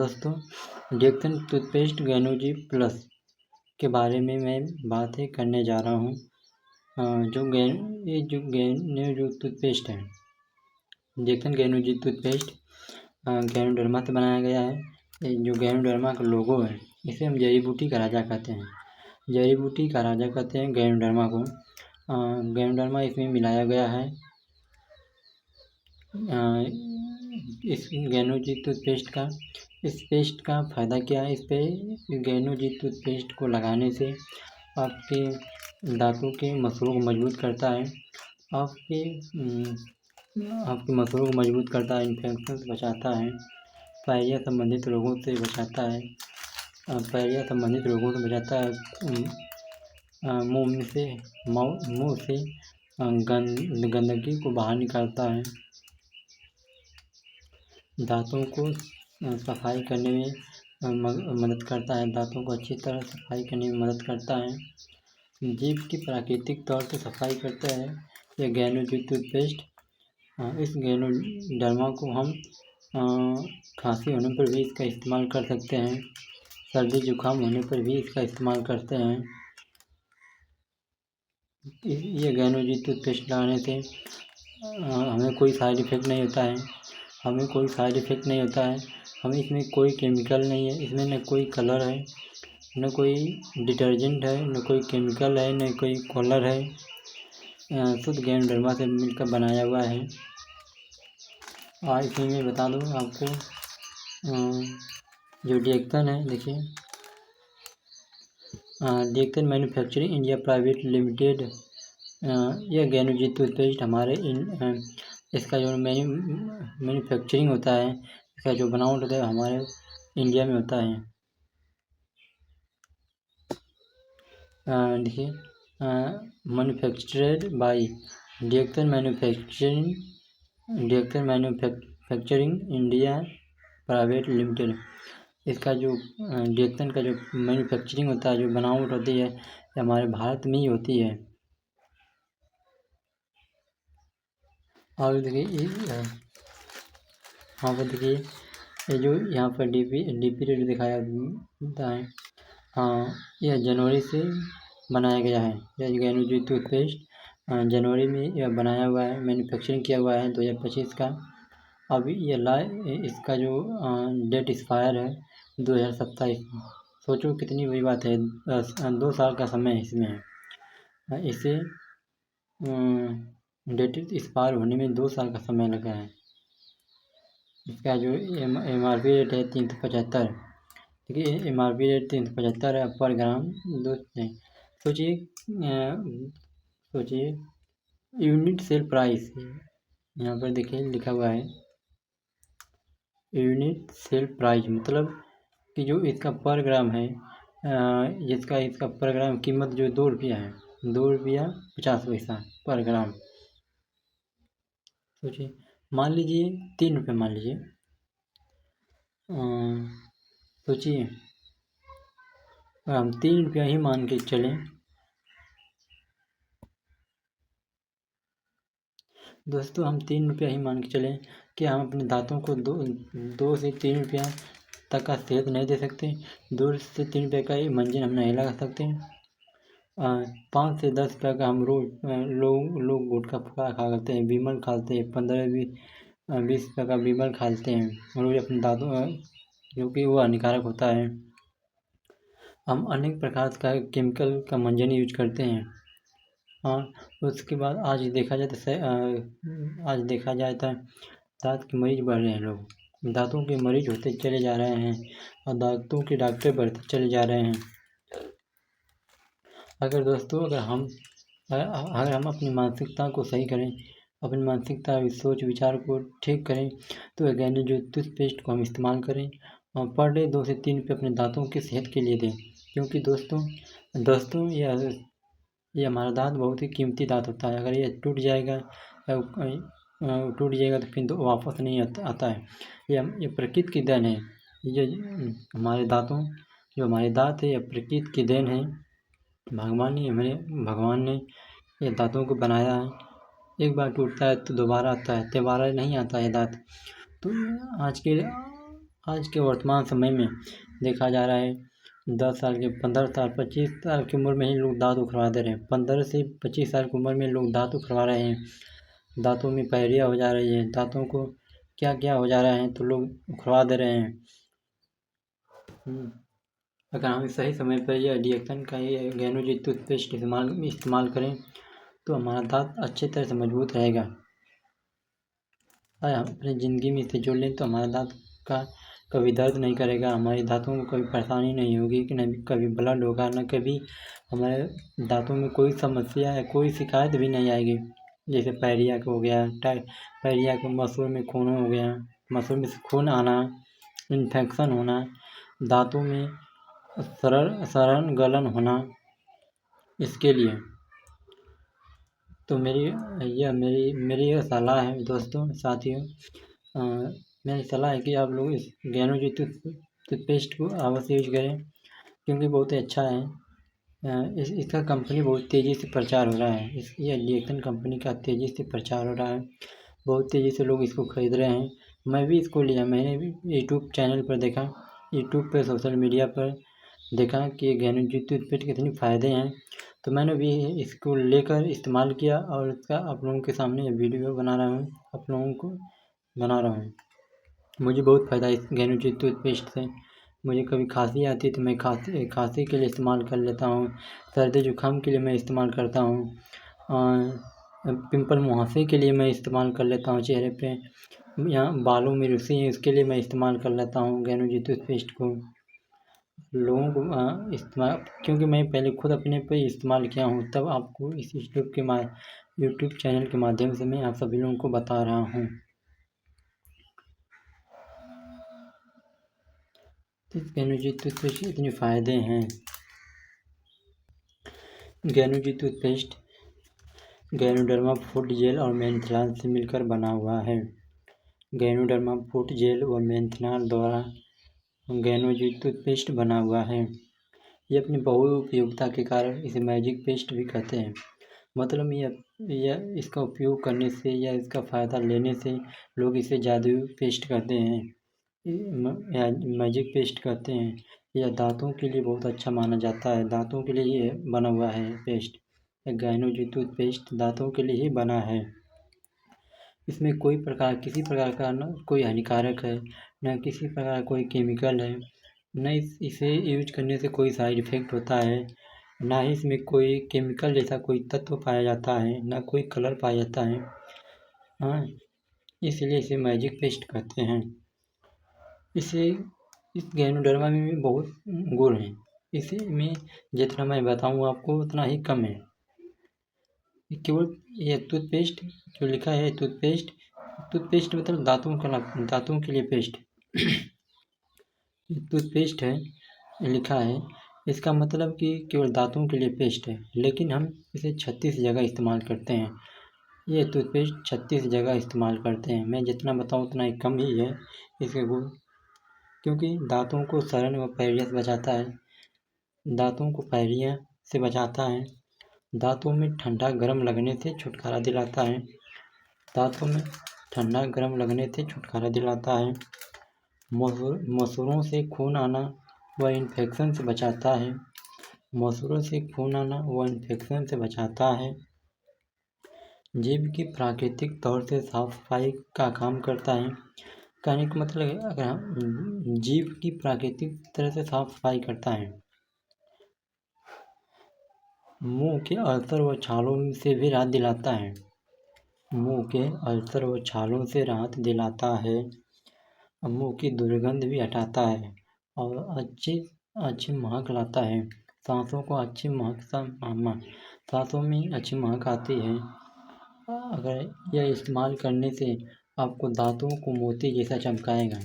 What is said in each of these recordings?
दोस्तों, Deccan toothpaste गैनोजी plus के बारे में मैं बातें करने जा रहा हूँ। जो गैनोजी टूथपेस्ट है, डेक्कन गैनोजी टूथपेस्ट गैनोडर्मा से बनाया गया है। ये जो गैनोडर्मा का लोगो है, इसे हम जड़ी बूटी का राजा कहते हैं। जड़ी बूटी का राजा कहते हैं गैनोडर्मा को। गैनोडर्मा इसमें मिलाया गया है। इस गैनोजी टूथपेस्ट का इस पेस्ट का फ़ायदा क्या है? गैनोजी टूथपेस्ट को लगाने से आपके दांतों के मसूड़ों को मजबूत करता है। आपके मसूड़ों को मजबूत करता है, इन्फेक्शन से बचाता है, पायरिया संबंधित रोगों से बचाता है। मुँह से गंदगी को बाहर निकालता है। दांतों को सफाई करने में मदद करता है। दांतों को अच्छी तरह सफाई करने में मदद करता है। जीभ की प्राकृतिक तौर से सफाई करता है यह गैनोजी टूथपेस्ट। इस गैनोडर्मा को हम खांसी होने पर भी इसका इस्तेमाल कर सकते हैं। सर्दी जुकाम होने पर भी इसका इस्तेमाल करते हैं। ये गैनोजी टूथपेस्ट लगाने से हमें कोई साइड इफ़ेक्ट नहीं होता है। हमें इसमें कोई केमिकल नहीं है। इसमें न कोई कलर है, न कोई डिटर्जेंट है, न कोई केमिकल है, न कोई कलर है। शुद्ध गैनोडर्मा से मिलकर बनाया हुआ है। और इसमें मैं बता दूँ आपको, जो डेक्कन है, देखिए, Deccan manufacturing India private limited, यह गैनोजी टूथपेस्ट इसका जो मैन्युफैक्चरिंग होता है, इसका जो बनावट होता है, हमारे इंडिया में होता है। देखिए, manufactured by Deccan manufacturing India private limited. इसका जो डेक्कन का जो मैन्युफैक्चरिंग होता है, जो बनावट होती है, ये हमारे भारत में ही होती है। और देखिए, ये जो यहाँ पर डीपी रेट दिखाया होता है, यह जनवरी से बनाया गया है। यह गैनोजी टूथपेस्ट जनवरी में यह बनाया हुआ है, मैन्युफैक्चरिंग किया हुआ है 2025 का। अभी इसका जो डेट एक्सपायर है 2027। सोचो कितनी बड़ी बात है। 2 साल का समय इसमें इसे डेट एक्सपायर होने में 2 साल का समय लगा है। इसका जो MRP रेट है 375। देखिए, MRP रेट 375 है पर ग्राम। सोचिए यूनिट सेल प्राइस, यहाँ पर देखिए लिखा हुआ है यूनिट सेल प्राइस, मतलब कि जो इसका पर ग्राम है, इसका पर ग्राम कीमत जो 2 रुपया है, 2 रुपया 50 पैसा पर ग्राम। सोचिए, मान लीजिए 3 रुपये, मान लीजिए, सोचिए हम 3 रुपया ही मान के चलें। दोस्तों, हम 3 रुपया ही मान के चलें कि हम अपने दांतों को 2 से 3 रुपया तक का सेहत नहीं दे सकते। 2 से 3 रुपये का मंजन हम नहीं लगा सकते। 5 से 10 रुपये का हम रोज लोग गुटखा फुका खा करते हैं, विमल खाते हैं, 15-20 रुपये का विमल खाते हैं रोज अपने दांतों, क्योंकि वो हानिकारक होता है। हम अनेक प्रकार का केमिकल का मंजन यूज करते हैं। उसके बाद आज देखा जाए तो दांत के मरीज बढ़ रहे हैं। लोग दांतों के मरीज होते चले जा रहे हैं और दांतों के डॉक्टर बढ़ते चले जा रहे हैं। अगर हम अपनी मानसिकता को सही करें, अपनी मानसिकता सोच विचार को ठीक करें, तो गैनोजी टूथपेस्ट को हम इस्तेमाल करें और पर डे 2 से 3 रुपये अपने दांतों की सेहत के लिए दें। क्योंकि दोस्तों ये हमारा दांत बहुत ही कीमती दांत होता है। अगर ये टूट जाएगा तो फिर वापस नहीं आता है। ये प्रकृति की देन है। ये हमारे दांत है, ये प्रकृति की देन है। भगवान ने ये दांतों को बनाया है। एक बार टूटता है तो दोबारा आता है, दोबारा नहीं आता है दांत। तो आज के वर्तमान समय में देखा जा रहा है 10 साल के 15 साल 25 साल की उम्र में ही लोग दाँत उखड़वा दे रहे हैं। 15 से 25 साल की उम्र में लोग दाँत उखड़वा रहे हैं। दांतों में पैरिया हो जा रही है, दांतों को क्या क्या हो जा रहा है तो लोग उखड़वा दे रहे हैं। अगर हम सही समय पर यह रिएक्शन का ये गैनोजी टूथपेस्ट इस्तेमाल करें तो हमारा दांत अच्छे तरह से मजबूत रहेगा। और हम अपनी ज़िंदगी में इसे जोड़ लें तो हमारा दांत का कभी दर्द नहीं करेगा, हमारे दांतों को कभी परेशानी नहीं होगी कि न कभी ब्लड होगा, न कभी हमारे दांतों में कोई समस्या या कोई शिकायत भी नहीं आएगी। जैसे पैरिया हो गया, पैरिया के मसूड़ में खून हो गया, मसूड़ में से खून आना, इन्फेक्शन होना, दांतों में सड़न गलन होना, इसके लिए तो मेरी यह सलाह है दोस्तों साथियों, मेरी सलाह है कि आप लोग इस गैनोजी टूथपेस्ट को अवश्य यूज करें क्योंकि बहुत ही अच्छा है। इसका कंपनी बहुत तेज़ी से प्रचार हो रहा है। ये रिएक्शन कंपनी का तेज़ी से प्रचार हो रहा है, बहुत तेज़ी से लोग इसको खरीद रहे हैं। मैं भी इसको लिया, मैंने भी यूट्यूब चैनल पर देखा, यूट्यूब पर सोशल मीडिया पर देखा कि गैनोजी टूथपेस्ट के इतने फ़ायदे हैं, तो मैंने भी इसको लेकर इस्तेमाल किया और इसका आप लोगों के सामने वीडियो बना रहा हूँ, आप लोगों को बना रहा हूँ। मुझे बहुत फ़ायदा इस गैनोजी टूथपेस्ट से। मुझे कभी खांसी आती है तो मैं खांसी के लिए इस्तेमाल कर लेता हूँ, सर्दी जुकाम के लिए मैं इस्तेमाल करता हूँ, पिंपल मुहासे के लिए मैं इस्तेमाल कर लेता हूँ चेहरे पे, या बालों में रुसी है उसके लिए मैं इस्तेमाल कर लेता हूँ गैनोजी टूथपेस्ट को। लोगों को इस्तेमाल, क्योंकि मैं पहले खुद अपने पे इस्तेमाल किया हूँ, तब आपको इस यूट्यूब चैनल के माध्यम से मैं आप सभी लोगों को बता रहा हूँ। इस गैनोजी टूथपेस्ट के इतने फ़ायदे हैं। गैनोजी टूथपेस्ट गैनोडर्मा फूड जेल और मेंथनॉल से मिलकर बना हुआ है। गैनोडर्मा फूड जेल और मेंथनॉल द्वारा गैनोजी टूथपेस्ट बना हुआ है। ये अपनी बहुउपयोगिता के कारण इसे मैजिक पेस्ट भी कहते हैं। मतलब यह इसका उपयोग करने से या इसका फ़ायदा लेने से लोग इसे जादुई पेस्ट कहते हैं या मैजिक पेस्ट कहते हैं। यह दांतों के लिए बहुत अच्छा माना जाता है, दांतों के लिए ये बना हुआ है पेस्ट। गैनोजी टूथपेस्ट दांतों के लिए ही बना है। इसमें किसी प्रकार का न कोई हानिकारक है, न किसी प्रकार कोई केमिकल है, न इसे यूज करने से कोई साइड इफ़ेक्ट होता है, ना ही इसमें कोई केमिकल जैसा कोई तत्व पाया जाता है, ना कोई कलर पाया जाता है। हाँ, इसलिए इसे मैजिक पेस्ट कहते हैं। इस गैनोडर्मा में भी बहुत गुण हैं, इसी में जितना मैं बताऊँ आपको उतना ही कम है। केवल यह टूथपेस्ट जो लिखा है टूथपेस्ट मतलब दांतों के लिए पेस्ट टूथपेस्ट है लिखा है, इसका मतलब कि केवल दांतों के लिए पेस्ट है, लेकिन हम इसे 36 जगह इस्तेमाल करते हैं। ये टूथपेस्ट 36 जगह इस्तेमाल करते हैं। मैं जितना बताऊँ उतना ही कम ही है इसके गुण, क्योंकि दांतों को सड़न व पैरिया से बचाता है, दांतों को पैरिया से बचाता है, दांतों में ठंडा गर्म लगने से छुटकारा दिलाता है, दांतों में ठंडा गर्म लगने से छुटकारा दिलाता है, मसूड़ों से खून आना व इन्फेक्शन से बचाता है, मसूड़ों से खून आना व इन्फेक्शन से बचाता है, जीभ की प्राकृतिक तौर से साफ सफाई का काम करता है। कहने का मतलब है अगर हम जीभ की प्राकृतिक तरह से साफ सफाई करता है। मुंह के अल्सर व छालों से भी राहत दिलाता है, मुंह के अल्सर व छालों से राहत दिलाता है, मुंह की दुर्गंध भी हटाता है और अच्छी महक लाता है, सांसों को अच्छी महक सांसों में अच्छी महक आती है। अगर यह इस्तेमाल करने से आपको दांतों को मोती जैसा चमकाएगा,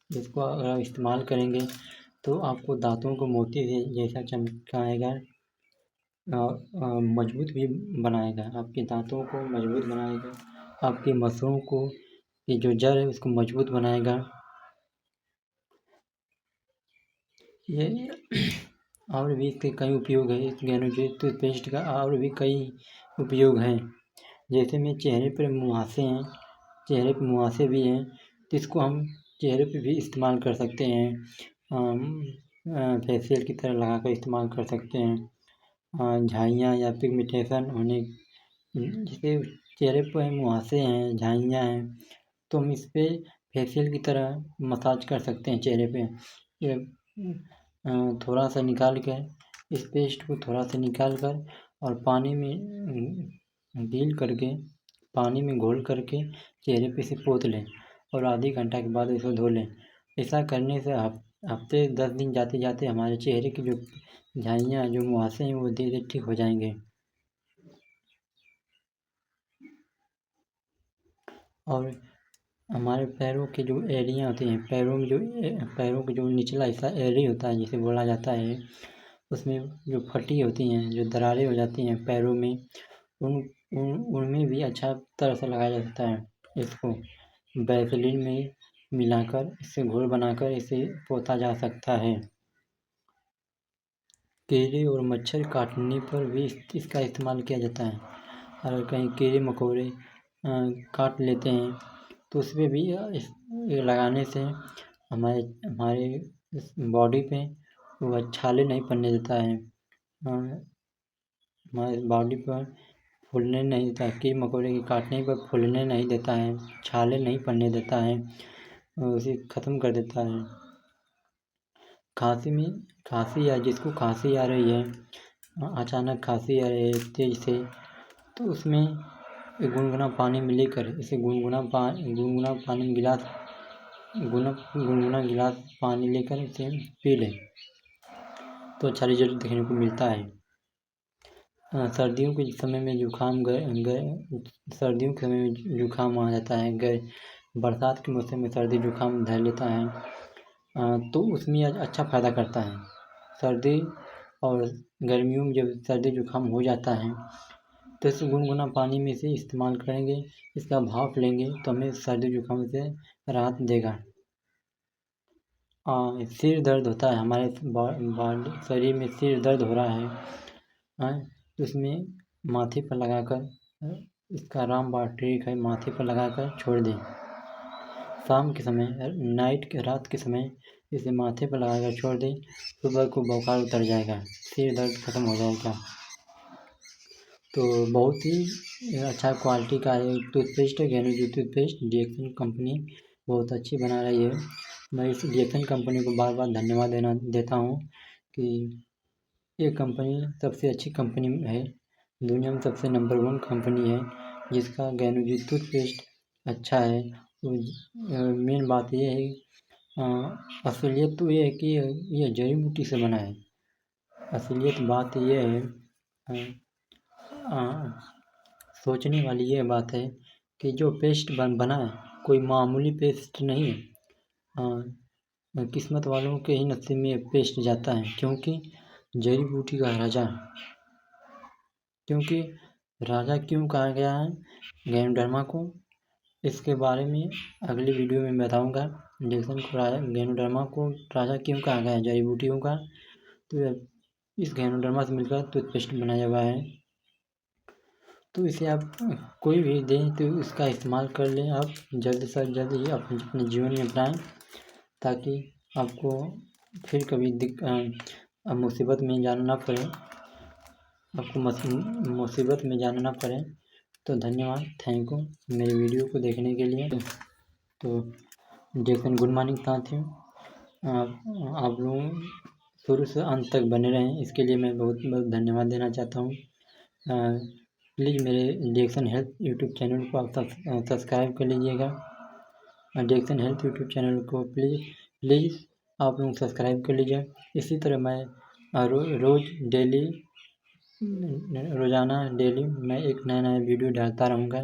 इसको अगर आप इस्तेमाल करेंगे तो आपको दांतों को मोती जैसा चमकाएगा और मजबूत भी बनाएगा, आपके दांतों को मजबूत बनाएगा, आपकी मसूड़ों को ये जो जड़ है उसको मजबूत बनाएगा। ये और भी इसके कई उपयोग है, इस गैनोजी टूथपेस्ट का और भी कई उपयोग हैं। जैसे में चेहरे पर मुहासे हैं, चेहरे पर मुहासे भी हैं तो इसको हम चेहरे पे भी इस्तेमाल कर सकते हैं। फेशियल की तरह लगाकर इस्तेमाल कर सकते हैं। झाइयाँ या पिगमेंटेशन होने, जैसे चेहरे पे मुहासे हैं, झाइयाँ हैं, तो हम इस पे फेशियल की तरह मसाज कर सकते हैं चेहरे पे। ये थोड़ा सा निकाल कर इस पेस्ट को थोड़ा सा निकाल कर और पानी में गील करके, पानी में घोल करके चेहरे पे इसे पोंछ लें और आधे घंटा के बाद इसे धो लें। ऐसा करने से हफ्ते 10 दिन जाते जाते हमारे चेहरे की जो झाइयाँ, जो मुहासे हैं, वो धीरे ठीक हो जाएंगे। और हमारे पैरों के जो एड़ियाँ होती हैं, पैरों का जो निचला हिस्सा एड़ी होता है जिसे बोला जाता है, उसमें जो फटी होती हैं, जो दरारें हो जाती हैं पैरों में, उनमें भी अच्छा तरह से लगाया जा सकता है। इसको वैसलीन में मिलाकर इससे घोल बनाकर इसे पोंछा जा सकता है। कीड़े और मच्छर काटने पर भी इसका इस्तेमाल किया जाता है। अगर कहीं कीड़े मकोड़े काट लेते हैं तो उसमें भी ये लगाने से हमारे बॉडी पे वह छाले नहीं पड़ने देता है। हमारे बॉडी पर फूलने नहीं देता है, कीड़े मकोड़े के काटने पर फूलने नहीं देता है, छाले नहीं पड़ने देता है, उसे ख़त्म कर देता है। खांसी या जिसको खांसी आ रही है, अचानक खांसी आ रही है तेज से, तो उसमें गुनगुना पानी में लेकर इसे गुनगुना पानी में गुनगुना गिलास पानी लेकर इसे पी लें तो अच्छा रिजल्ट देखने को मिलता है। सर्दियों के समय में सर्दियों के समय में जुकाम आ जाता है, बरसात के मौसम में सर्दी जुकाम धर लेता है, तो उसमें अच्छा फ़ायदा करता है। सर्दी और गर्मियों में जब सर्दी जुकाम हो जाता है तो इसे गुनगुना पानी में से इस्तेमाल करेंगे, इसका भाप लेंगे तो हमें सर्दी जुकाम से राहत देगा। सिर दर्द होता है, हमारे शरीर में सिर दर्द हो रहा है, तो इसमें माथे पर लगाकर, इसका रामबाण ट्रिक है, माथे पर लगाकर छोड़ दें। शाम के समय, रात के समय इसे माथे पर लगाकर छोड़ दें, सुबह को बुखार उतर जाएगा, सिर दर्द खत्म हो जाएगा। तो बहुत ही अच्छा क्वालिटी का है टूथपेस्ट है, ज्ञानोजी टूथपेस्ट। डीएक्सन कंपनी बहुत अच्छी बना रही है। मैं इस डीएक्सन कंपनी को बार बार धन्यवाद देता हूँ कि ये कंपनी सबसे अच्छी कंपनी है, दुनिया में सबसे नंबर 1 कंपनी है जिसका ज्ञानोजी टूथपेस्ट अच्छा है। मेन बात ये है, असलियत तो ये है कि ये जड़ी बूटी से बना है। असलियत बात ये है, सोचने वाली ये बात है कि जो पेस्ट बना है कोई मामूली पेस्ट नहीं है। किस्मत वालों के ही नसीब में पेस्ट जाता है, क्योंकि जड़ी बूटी का राजा, क्योंकि राजा क्यों कहा गया है गैनोडर्मा को, इसके बारे में अगली वीडियो में बताऊंगा। डीएक्सन को गैनोडर्मा को राजा क्यों कहा गया है जड़ी बूटियों का, तो इस गैनोडर्मा से मिलकर टूथपेस्ट बनाया हुआ है। तो इसे आप कोई भी दें तो इसका इस्तेमाल कर लें आप जल्द से जल्द ही अपने जीवन में अपनाएं, ताकि आपको फिर कभी मुसीबत में जाना ना पड़े, मुसीबत में जाना ना पड़े। तो धन्यवाद, थैंक यू मेरी वीडियो को देखने के लिए। तो डीएक्सन गुड मॉर्निंग साथियों, आप लोग शुरू से अंत तक बने रहें, इसके लिए मैं बहुत बहुत धन्यवाद देना चाहता हूँ। प्लीज़ मेरे डीएक्सन हेल्थ यूट्यूब चैनल को आप सब्सक्राइब कर लीजिएगा। डीएक्सन हेल्थ यूट्यूब चैनल को प्लीज़ आप लोग सब्सक्राइब कर लीजिए। इसी तरह मैं रोज़ाना डेली मैं एक नया वीडियो डालता रहूँगा।